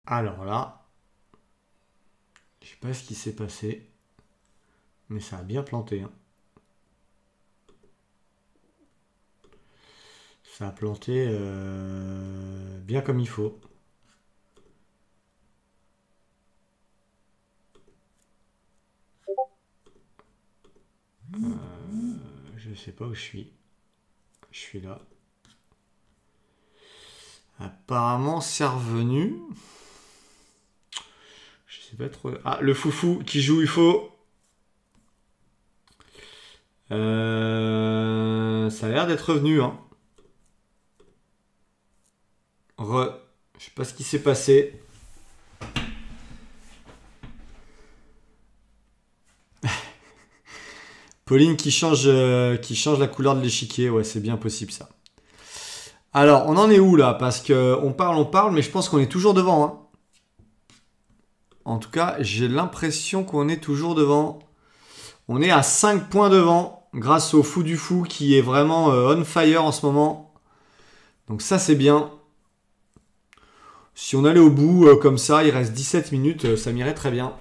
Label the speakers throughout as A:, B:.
A: Alors là, je sais pas ce qui s'est passé, mais ça a bien planté, hein. Ça a planté bien comme il faut. Je sais pas où je suis. Je suis là. Apparemment, c'est revenu. Je sais pas trop. Ah, le foufou qui joue UFO. Ça a l'air d'être revenu, hein. Je sais pas ce qui s'est passé. Pauline qui change la couleur de l'échiquier. Ouais, c'est bien possible ça. Alors, on en est où là? Parce que on parle, mais je pense qu'on est toujours devant, hein. En tout cas, j'ai l'impression qu'on est toujours devant. On est à 5 points devant grâce au fou du fou qui est vraiment on fire en ce moment. Donc ça, c'est bien. Si on allait au bout comme ça, il reste 17 minutes, ça m'irait très bien.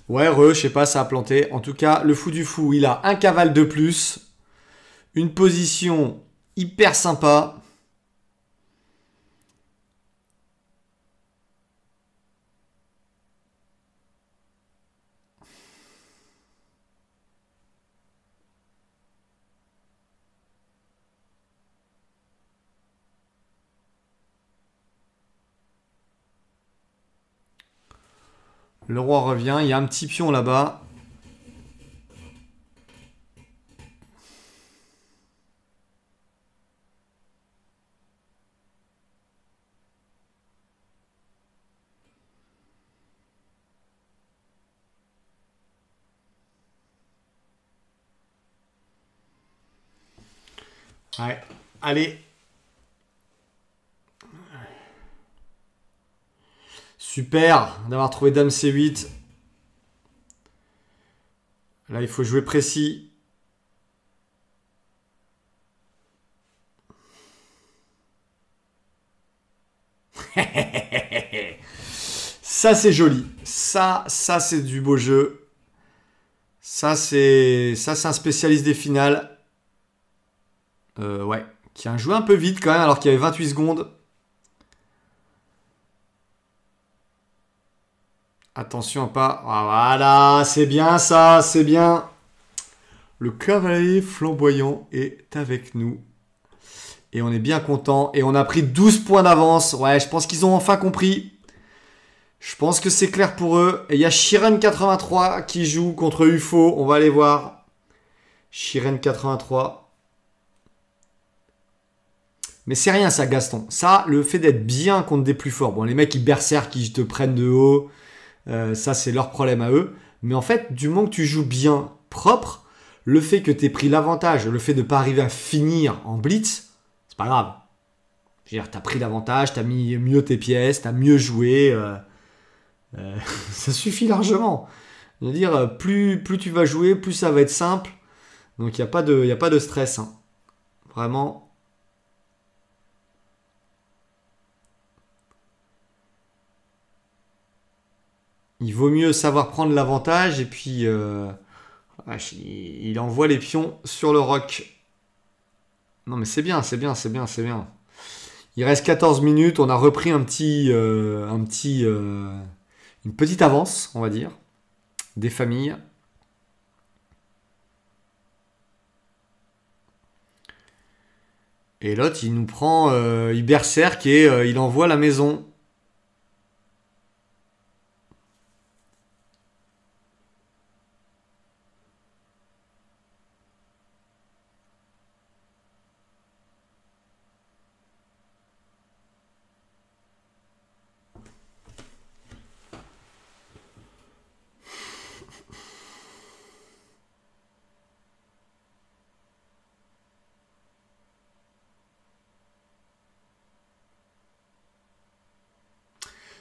A: Ouais, je sais pas, ça a planté. En tout cas, le fou du fou, il a un cavale de plus. Une position hyper sympa. Le roi revient, il y a un petit pion là-bas. Ouais, allez. Super d'avoir trouvé Dame C8. Là, il faut jouer précis. Ça, c'est joli. Ça c'est du beau jeu. Ça, c'est un spécialiste des finales. Ouais. Qui a joué un peu vite quand même, alors qu'il y avait 28 secondes. Attention à pas... Ah, voilà, c'est bien ça, c'est bien. Le cavalier flamboyant est avec nous. Et on est bien content. Et on a pris 12 points d'avance. Ouais, je pense qu'ils ont enfin compris. Je pense que c'est clair pour eux. Et il y a Shiren83 qui joue contre UFO. On va aller voir. Shiren83. Mais c'est rien ça, Gaston. Ça, le fait d'être bien contre des plus forts. Bon, les mecs, ils berserk, qui te prennent de haut. Ça, c'est leur problème à eux. Mais en fait, du moment que tu joues bien propre, le fait que tu aies pris l'avantage, le fait de ne pas arriver à finir en blitz, c'est pas grave. Je veux dire, tu as pris l'avantage, tu as mis mieux tes pièces, tu as mieux joué. Ça suffit largement. Je veux dire, plus tu vas jouer, plus ça va être simple. Donc, il n'y a pas de stress, hein. Vraiment. Il vaut mieux savoir prendre l'avantage et puis il envoie les pions sur le roc. Non mais c'est bien, c'est bien, c'est bien, c'est bien. Il reste 14 minutes, on a repris une petite avance, on va dire, des familles. Et l'autre, il nous prend, il berserk et il envoie la maison.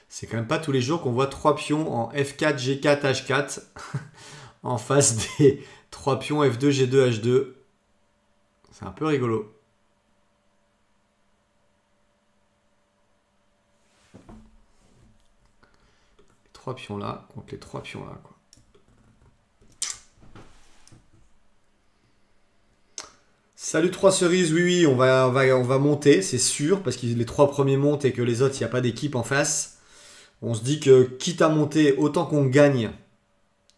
A: C'est quand même pas tous les jours qu'on voit 3 pions en F4, G4, H4 en face des 3 pions F2, G2, H2. C'est un peu rigolo. 3 pions là contre les 3 pions là, quoi. Salut 3 cerises, oui, on va monter, c'est sûr, parce que les 3 premiers montent et que les autres, il n'y a pas d'équipe en face. On se dit que quitte à monter, autant qu'on gagne.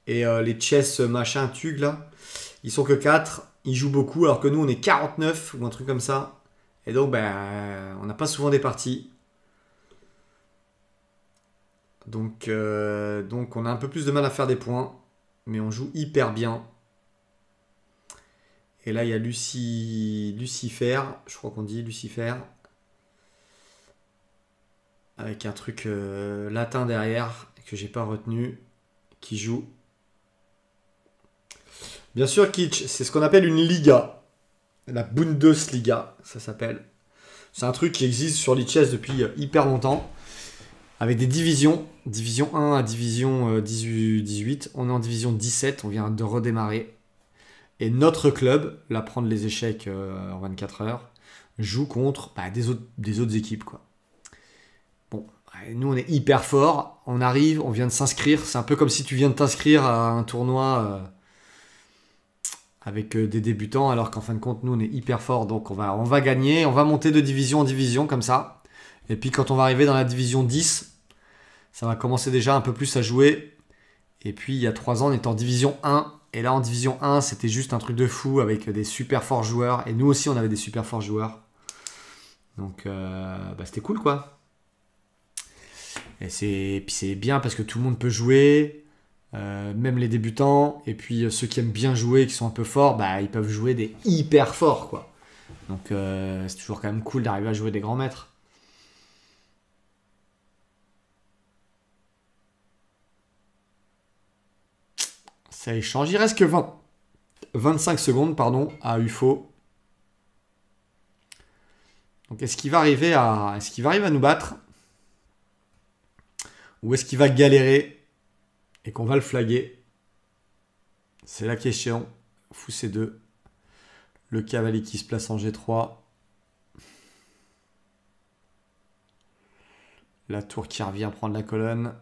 A: Et les chess machin tug là, ils sont que 4, ils jouent beaucoup, alors que nous on est 49 ou un truc comme ça. Et donc ben, on n'a pas souvent des parties. Donc on a un peu plus de mal à faire des points, mais on joue hyper bien. Et là, il y a Lucifer, je crois qu'on dit Lucifer, avec un truc latin derrière que j'ai pas retenu, qui joue. Bien sûr, Kitsch, c'est ce qu'on appelle une liga, la Bundesliga, ça s'appelle. C'est un truc qui existe sur l'e-chess depuis hyper longtemps, avec des divisions, division 1 à division 18. On est en division 17, on vient de redémarrer. Et notre club, là, prendre les échecs en 24 heures, joue contre des autres équipes, quoi. Bon, nous, on est hyper fort. On arrive, on vient de s'inscrire. C'est un peu comme si tu viens de t'inscrire à un tournoi avec des débutants, alors qu'en fin de compte, nous, on est hyper fort. Donc, on va gagner. On va monter de division en division, comme ça. Et puis, quand on va arriver dans la division 10, ça va commencer déjà un peu plus à jouer. Et puis, il y a 3 ans, on était en division 1. Et là, en division 1, c'était juste un truc de fou avec des super forts joueurs. Et nous aussi, on avait des super forts joueurs. Donc, c'était cool, quoi. Et puis c'est bien parce que tout le monde peut jouer, même les débutants. Et puis ceux qui aiment bien jouer, qui sont un peu forts, ils peuvent jouer des hyper forts, quoi. Donc, c'est toujours quand même cool d'arriver à jouer des grands maîtres. Ça échange. Il reste que 25 secondes à UFO. Donc est-ce qu'il va arriver à nous battre? Ou est-ce qu'il va galérer et qu'on va le flaguer? C'est la question. Fou C2. Le cavalier qui se place en G3. La tour qui revient prendre la colonne.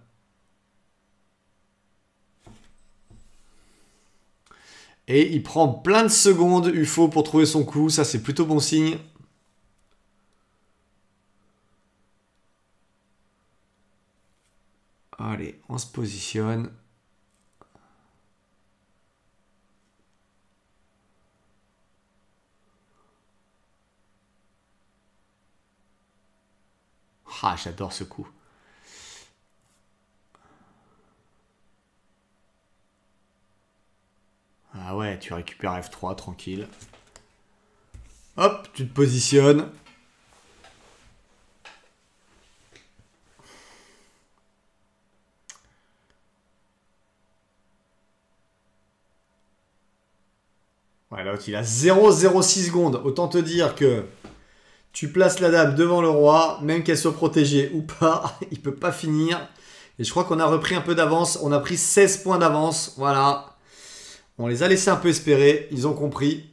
A: Et il prend plein de secondes, UFO, pour trouver son coup. Ça, c'est plutôt bon signe. Allez, on se positionne. Ah, j'adore ce coup. Ah ouais, tu récupères F3, tranquille. Hop, tu te positionnes. Ouais, là, il a 0,06 secondes. Autant te dire que tu places la dame devant le roi, même qu'elle soit protégée ou pas, il peut pas finir. Et je crois qu'on a repris un peu d'avance. On a pris 16 points d'avance. Voilà. On les a laissés un peu espérer. Ils ont compris.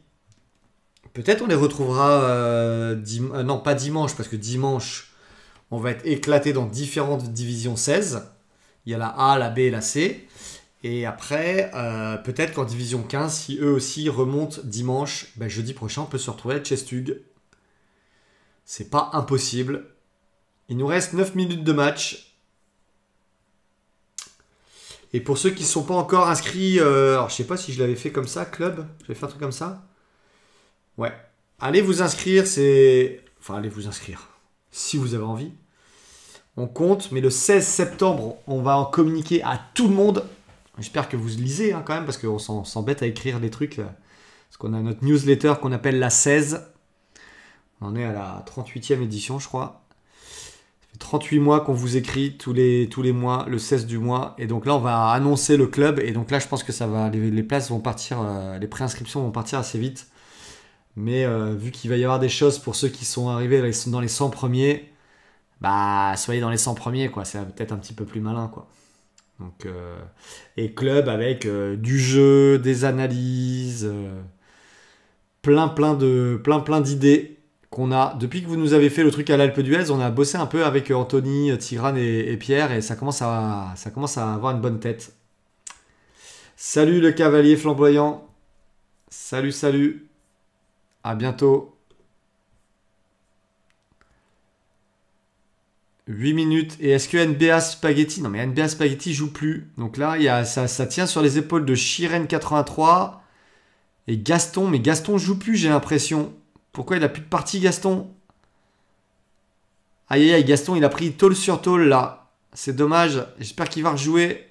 A: Peut-être on les retrouvera... non, pas dimanche, parce que dimanche, on va être éclaté dans différentes divisions 16. Il y a la A, la B et la C. Et après, peut-être qu'en division 15, si eux aussi remontent dimanche, jeudi prochain, on peut se retrouver à Chestug. C'est pas impossible. Il nous reste 9 minutes de match. Et pour ceux qui ne sont pas encore inscrits, alors je sais pas si je l'avais fait comme ça, club. J'avais fait un truc comme ça. Ouais. Allez vous inscrire, Enfin, allez vous inscrire. Si vous avez envie. On compte, mais le 16 septembre, on va en communiquer à tout le monde. J'espère que vous lisez quand même, parce qu'on s'embête à écrire des trucs. Parce qu'on a notre newsletter qu'on appelle la 16. On en est à la 38e édition, je crois. Ça fait 38 mois qu'on vous écrit tous les mois, le 16 du mois. Et donc là, on va annoncer le club. Et donc là, je pense que ça va, les places vont partir, les préinscriptions vont partir assez vite. Mais vu qu'il va y avoir des choses pour ceux qui sont arrivés dans les 100 premiers, soyez dans les 100 premiers, quoi. C'est peut-être un petit peu plus malin, quoi. Donc, et club avec du jeu, des analyses, plein d'idées qu'on a, depuis que vous nous avez fait le truc à l'Alpe d'Huez, on a bossé un peu avec Anthony, Tigran et Pierre, et ça commence à avoir une bonne tête. Salut le cavalier flamboyant. Salut, salut. À bientôt. 8 minutes. Et est-ce que NBA Spaghetti... Non, mais NBA Spaghetti joue plus. Donc là, ça tient sur les épaules de Shiren83 et Gaston. Mais Gaston joue plus, j'ai l'impression. Pourquoi il a plus de partie, Gaston? Aïe, aïe, aïe, Gaston, il a pris tôle sur tôle, là. C'est dommage. J'espère qu'il va rejouer.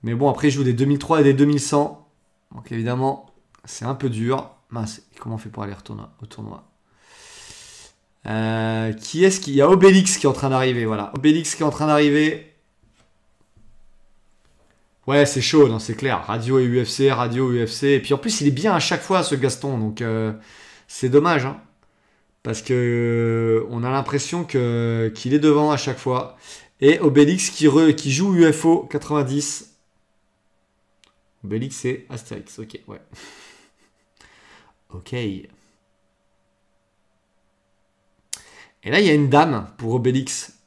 A: Mais bon, après, il joue des 2003 et des 2100. Donc évidemment, c'est un peu dur. Mince, comment on fait pour aller au tournoi? Qui est-ce qu'il y a? Obélix qui est en train d'arriver, voilà. Obélix qui est en train d'arriver. Ouais, c'est chaud, non, c'est clair. Radio et UFC, radio UFC. Et puis en plus, il est bien à chaque fois, ce Gaston. Donc c'est dommage, hein. Parce que on a l'impression qu'il est devant à chaque fois. Et Obélix qui joue UFO 90. Obélix c'est Astérix, ok, ouais. Ok. Et là, il y a une dame pour Obélix.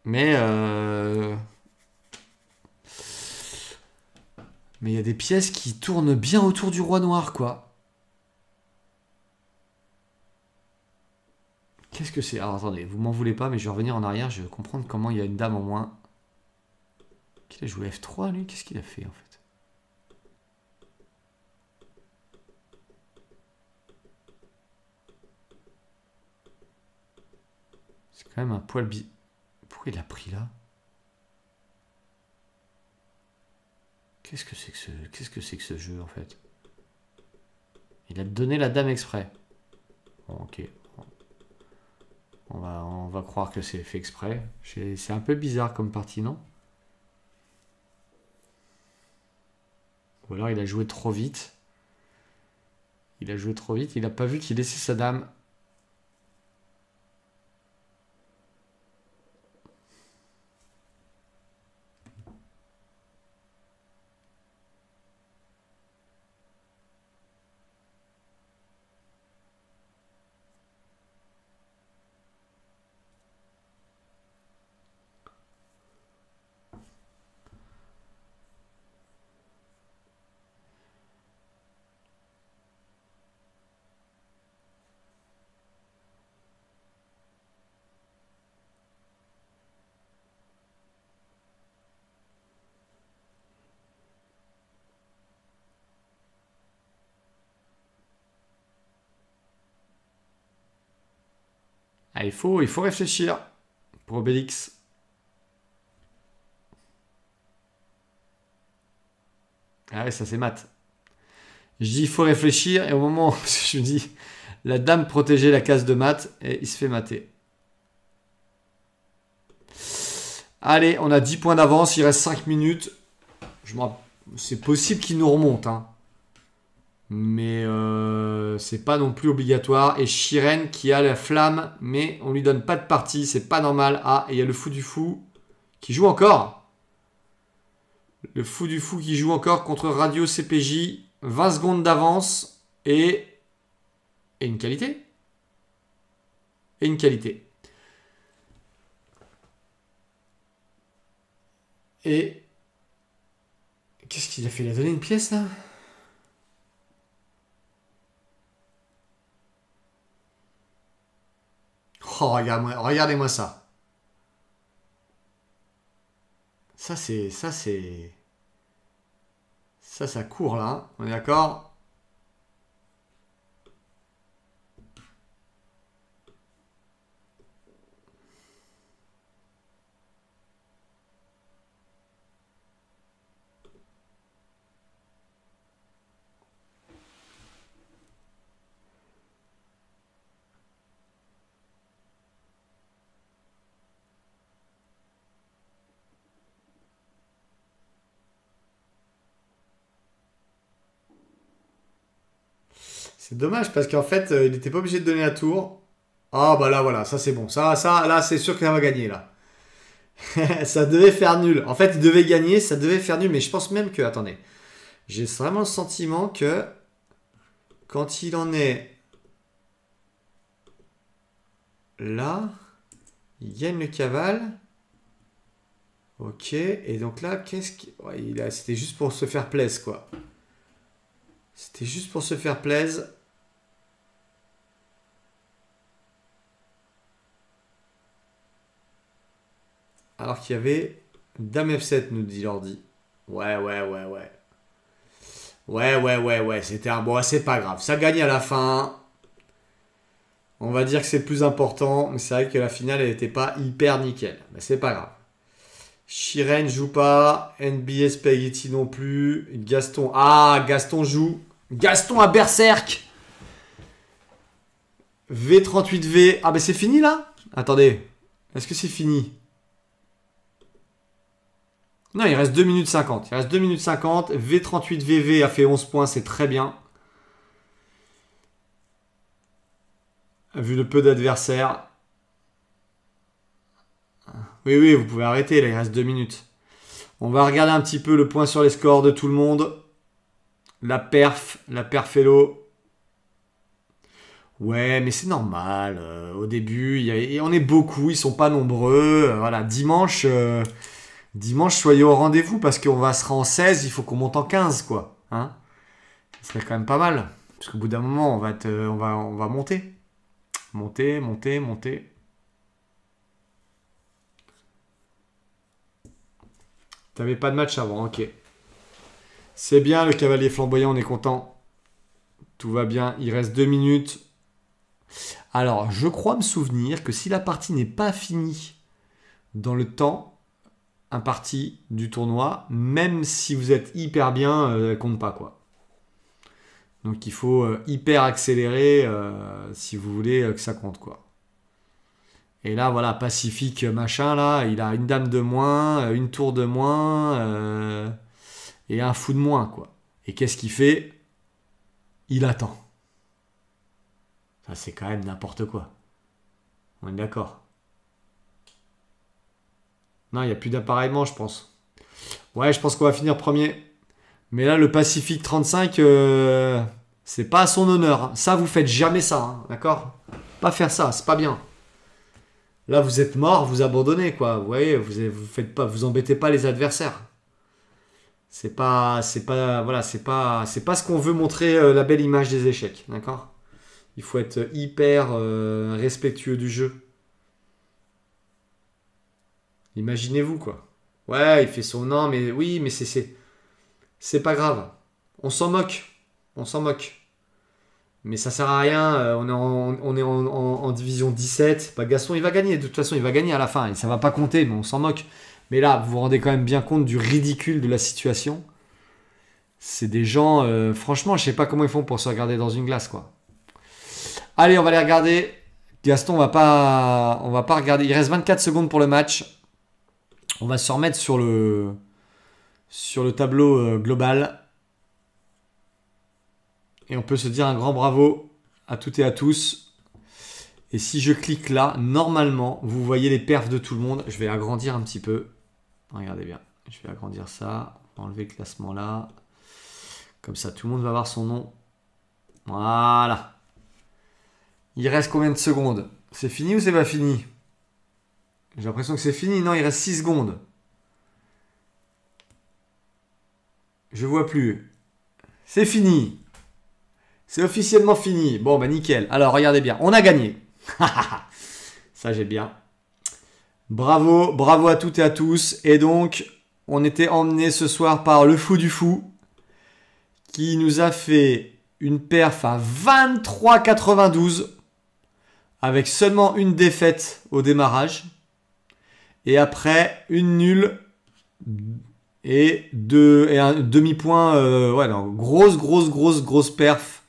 A: Mais il y a des pièces qui tournent bien autour du roi noir, quoi. Qu'est-ce que c'est? Alors attendez, vous m'en voulez pas, mais je vais revenir en arrière, je vais comprendre comment il y a une dame en moins. Qu'il a joué F3, lui? Qu'est-ce qu'il a fait, en fait? C'est quand même un poil Pourquoi il a pris là? Qu'est-ce que c'est que ce jeu, en fait? Il a donné la dame exprès. Bon, ok. On va croire que c'est fait exprès. C'est un peu bizarre comme partie, non? Ou alors il a joué trop vite. Il a joué trop vite. Il n'a pas vu qu'il laissait sa dame. Ah, il faut réfléchir pour Obélix. Ah ouais, ça c'est mat. Je dis il faut réfléchir et au moment où je me dis la dame protégeait la case de mat et il se fait mater. Allez, on a 10 points d'avance, il reste 5 minutes. C'est possible qu'il nous remonte, hein. Mais c'est pas non plus obligatoire. Et Shiren qui a la flamme, mais on lui donne pas de partie, c'est pas normal. Ah, et il y a le fou du fou qui joue encore. Le fou du fou qui joue encore contre Radio CPJ. 20 secondes d'avance et une qualité. Et une qualité. Et qu'est-ce qu'il a fait? Il a donné une pièce là? Oh, regardez-moi ça. Ça court là, hein. On est d'accord? C'est dommage parce qu'en fait, il n'était pas obligé de donner la tour. Ah bah là voilà, ça c'est bon. Ça, là c'est sûr qu'il va gagner là. Ça devait faire nul. En fait, il devait gagner, ça devait faire nul. Mais je pense même que, attendez, j'ai vraiment le sentiment que Quand il en est là, il gagne le cavale. Ok, et donc là, qu'est-ce qu'il... Ouais, c'était juste pour se faire plaisir, quoi. C'était juste pour se faire plaisir. Alors qu'il y avait Dame F7, nous dit l'ordi. Ouais. Ouais. C'était un... Bon, c'est pas grave. Ça gagne à la fin. On va dire que c'est le plus important. Mais c'est vrai que la finale, elle n'était pas hyper nickel. Mais c'est pas grave. Shiren joue pas. NBA Spaghetti non plus. Gaston. Ah, Gaston joue. Gaston à Berserk. V38V. Ah, ben c'est fini là? Attendez. Est-ce que c'est fini? Non, il reste 2 minutes 50. Il reste 2 minutes 50. V38VV a fait 11 points, c'est très bien. Vu le peu d'adversaires. Oui, vous pouvez arrêter, là, il reste 2 minutes. On va regarder un petit peu le point sur les scores de tout le monde. La perf hello. Ouais, mais c'est normal. Au début, on est beaucoup, ils sont pas nombreux. Voilà, dimanche, soyez au rendez-vous parce qu'on sera en 16, il faut qu'on monte en 15, quoi. Hein, ça serait quand même pas mal. Parce qu'au bout d'un moment, on va monter. Monter. T'avais pas de match avant, ok. C'est bien, le cavalier flamboyant, on est content. Tout va bien, il reste 2 minutes. Alors, je crois me souvenir que si la partie n'est pas finie dans le temps imparti du tournoi, même si vous êtes hyper bien, elle compte pas, quoi. Donc il faut hyper accélérer si vous voulez que ça compte, quoi. Et là, voilà, Pacifique, machin, là, il a une dame de moins, une tour de moins, et un fou de moins, quoi. Et qu'est-ce qu'il fait? Il attend. Ça, c'est quand même n'importe quoi. On est d'accord. Non, il n'y a plus d'appareillement, je pense. Ouais, je pense qu'on va finir premier. Mais là, le Pacifique 35, c'est pas à son honneur. Hein. Ça, vous faites jamais ça, hein, d'accord? Pas faire ça, c'est pas bien. Là, vous êtes mort, vous abandonnez, quoi. Vous voyez, vous faites pas, vous embêtez pas les adversaires. C'est pas ce qu'on veut montrer la belle image des échecs, d'accord? Il faut être hyper respectueux du jeu. Imaginez-vous, quoi. Ouais, il fait son non, mais oui, mais c'est pas grave. On s'en moque. Mais ça sert à rien. On est en division 17. Bah, Gaston, il va gagner. De toute façon, il va gagner à la fin. Et ça va pas compter, mais on s'en moque. Mais là, vous vous rendez quand même bien compte du ridicule de la situation. C'est des gens... franchement, je sais pas comment ils font pour se regarder dans une glace, quoi. Allez, on va les regarder. Gaston, on va pas regarder. Il reste 24 secondes pour le match. On va se remettre sur le tableau global. Et on peut se dire un grand bravo à toutes et à tous. Et si je clique là, normalement, vous voyez les perfs de tout le monde. Je vais agrandir un petit peu. Regardez bien. Je vais agrandir ça. On va enlever le classement là. Comme ça, tout le monde va voir son nom. Voilà. Il reste combien de secondes? C'est fini ou c'est pas fini? J'ai l'impression que c'est fini. Non, il reste 6 secondes. Je vois plus. C'est fini. C'est officiellement fini. Bon, bah nickel. Alors, regardez bien. On a gagné. Ça, j'ai bien. Bravo. Bravo à toutes et à tous. Et donc, on était emmené ce soir par le fou du fou qui nous a fait une perf à 23,92 avec seulement une défaite au démarrage. Et après, une nulle et un demi-point. Ouais, non, grosse perf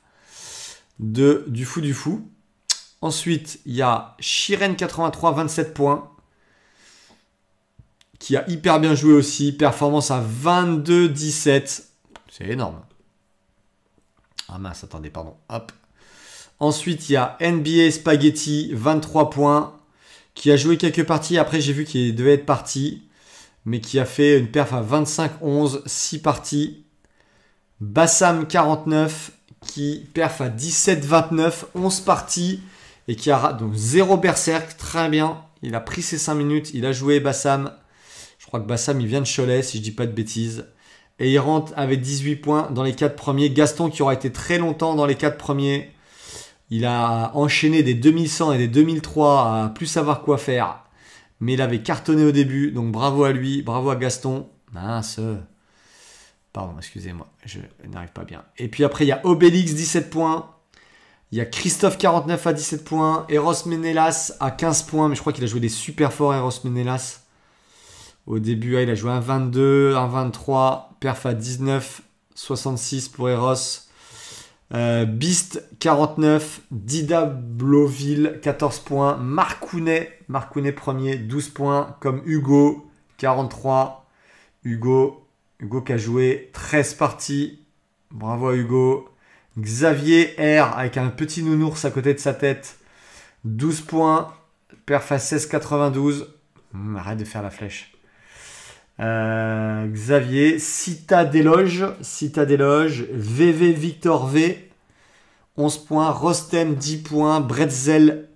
A: du fou du fou. Ensuite, il y a Shiren 83, 27 points. Qui a hyper bien joué aussi. Performance à 22-17. C'est énorme. Ah mince, attendez, pardon. Hop. Ensuite, il y a NBA Spaghetti, 23 points. Qui a joué quelques parties. Après, j'ai vu qu'il devait être parti. Mais qui a fait une perf à 25-11, 6 parties. Bassam 49, qui perf à 17-29, 11 parties et qui a donc 0 berserk, très bien. Il a pris ses 5 minutes, il a joué Bassam. Je crois que Bassam il vient de Cholet si je dis pas de bêtises. Et il rentre avec 18 points dans les 4 premiers. Gaston qui aura été très longtemps dans les 4 premiers. Il a enchaîné des 2100 et des 2003 à plus savoir quoi faire. Mais il avait cartonné au début, donc bravo à lui, bravo à Gaston. Mince. Pardon, excusez-moi, je n'arrive pas bien. Et puis après, il y a Obélix, 17 points. Il y a Christophe, 49 à 17 points. Eros Menelas à 15 points, mais je crois qu'il a joué des super forts, Eros Menelas. Au début, il a joué un 22, un 23, perf à 19, 66 pour Eros. Beast 49, Dida Bloville 14 points, Marcounet premier 12 points, comme Hugo 43, Hugo qui a joué 13 parties, bravo à Hugo. Xavier R avec un petit nounours à côté de sa tête, 12 points, perf à 16,92, arrête de faire la flèche. Xavier, Cita Déloge, VV Victor V, 11 points, Rostem, 10 points, Bretzel,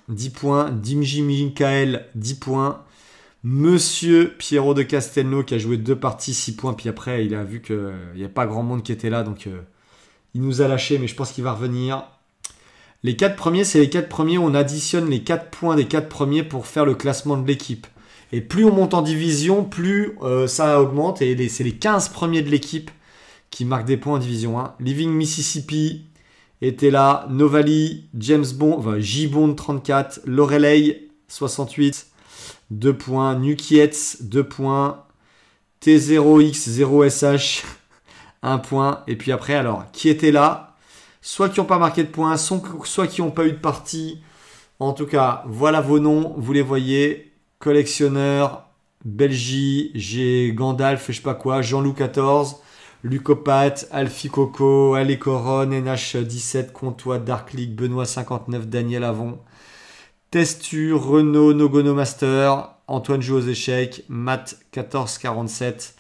A: 10 points, Dimji Mikael, 10 points, Monsieur Pierrot de Castelnau qui a joué 2 parties, 6 points, puis après il a vu qu'il n'y a pas grand monde qui était là, donc il nous a lâché, mais je pense qu'il va revenir. Les 4 premiers, c'est les 4 premiers où on additionne les 4 points des 4 premiers pour faire le classement de l'équipe. Et plus on monte en division, plus ça augmente. Et c'est les 15 premiers de l'équipe qui marquent des points en division 1. Living Mississippi était là. Novali, James Bond, enfin J-Bond 34, Lorelei 68, 2 points. Nukietz 2 points. T0X0SH 1 point. Et puis après, alors, qui était là? Soit qui n'ont pas marqué de points, soit qui n'ont pas eu de partie. En tout cas, voilà vos noms, vous les voyez. Collectionneur, Belgie, j'ai Gandalf, je sais pas quoi, Jean-Loup 14, Lucopat, Alfie Coco, Ale Coron, NH17, Comtois, Dark League, Benoît 59, Daniel Avon, Testu, Renault, Nogono Master, Antoine joue aux échecs, Matt 1447,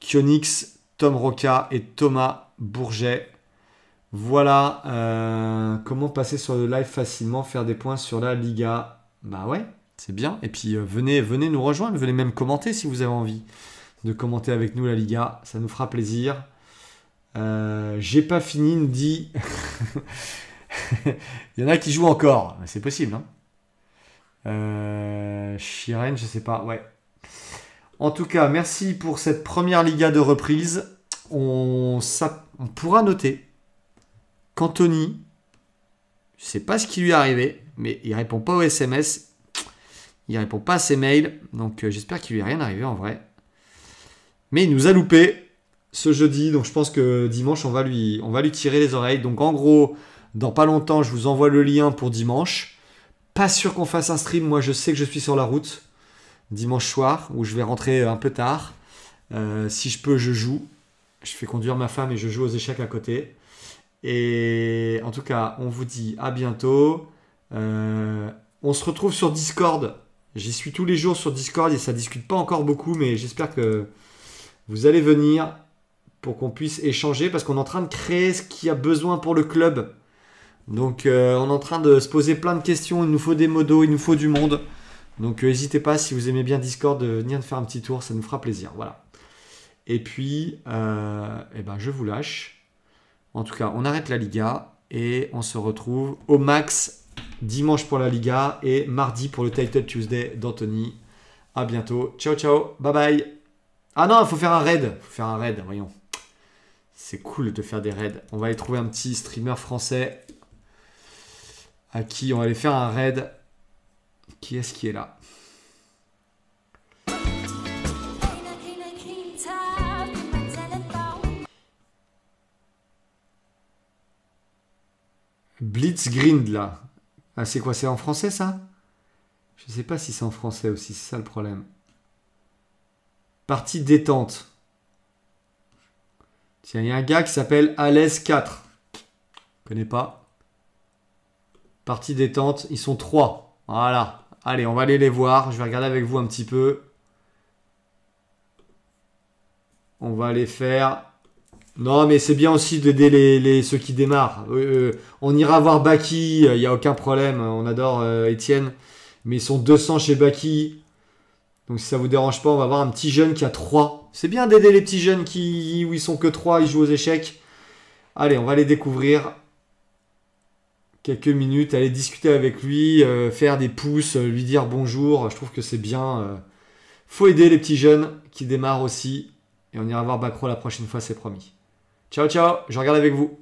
A: Kionix, Tom Roca et Thomas Bourget. Voilà comment passer sur le live facilement, faire des points sur la Liga. Bah ouais. C'est bien. Et puis venez nous rejoindre. Venez même commenter si vous avez envie de commenter avec nous la Liga. Ça nous fera plaisir. J'ai pas fini, nous dit. Il y en a qui jouent encore. C'est possible. Shiren, je sais pas. Ouais. En tout cas, merci pour cette première Liga de reprise. On pourra noter qu'Anthony, je sais pas ce qui lui est arrivé, mais il répond pas aux SMS. Il répond pas à ses mails, donc j'espère qu'il lui est rien arrivé en vrai. Mais il nous a loupé ce jeudi, donc je pense que dimanche on va lui tirer les oreilles. Donc en gros, dans pas longtemps, je vous envoie le lien pour dimanche. Pas sûr qu'on fasse un stream, moi je sais que je suis sur la route dimanche soir, où je vais rentrer un peu tard. Si je peux, je joue. Je fais conduire ma femme et je joue aux échecs à côté. Et en tout cas, on vous dit à bientôt. On se retrouve sur Discord. J'y suis tous les jours sur Discord et ça discute pas encore beaucoup, mais j'espère que vous allez venir pour qu'on puisse échanger parce qu'on est en train de créer ce qu'il y a besoin pour le club. Donc on est en train de se poser plein de questions, il nous faut des modos, il nous faut du monde. Donc n'hésitez pas si vous aimez bien Discord de venir faire un petit tour, ça nous fera plaisir. Voilà. Et puis je vous lâche. En tout cas, on arrête la Liga et on se retrouve au max dimanche pour la Liga et mardi pour le Title Tuesday d'Anthony. À bientôt. Ciao, ciao. Bye bye. Ah non, il faut faire un raid. Voyons. C'est cool de faire des raids. On va aller trouver un petit streamer français à qui on va aller faire un raid. Qui est-ce qui est là? Blitzgrind là. Ah, c'est quoi? C'est en français ça? Je sais pas si c'est en français aussi, c'est ça le problème. Partie détente. Tiens, il y a un gars qui s'appelle Alès4. Je connais pas. Partie détente, ils sont 3. Voilà. Allez, on va aller les voir. Je vais regarder avec vous un petit peu. On va aller faire Non, mais c'est bien aussi d'aider ceux qui démarrent. On ira voir Baki, il n'y a aucun problème. On adore Étienne. Mais ils sont 200 chez Baki. Donc si ça vous dérange pas, on va voir un petit jeune qui a 3. C'est bien d'aider les petits jeunes où ils sont que 3, ils jouent aux échecs. Allez, on va les découvrir. Quelques minutes, aller discuter avec lui, faire des pouces, lui dire bonjour. Je trouve que c'est bien. Faut aider les petits jeunes qui démarrent aussi. Et on ira voir Bacro la prochaine fois, c'est promis. Ciao, ciao, je regarde avec vous.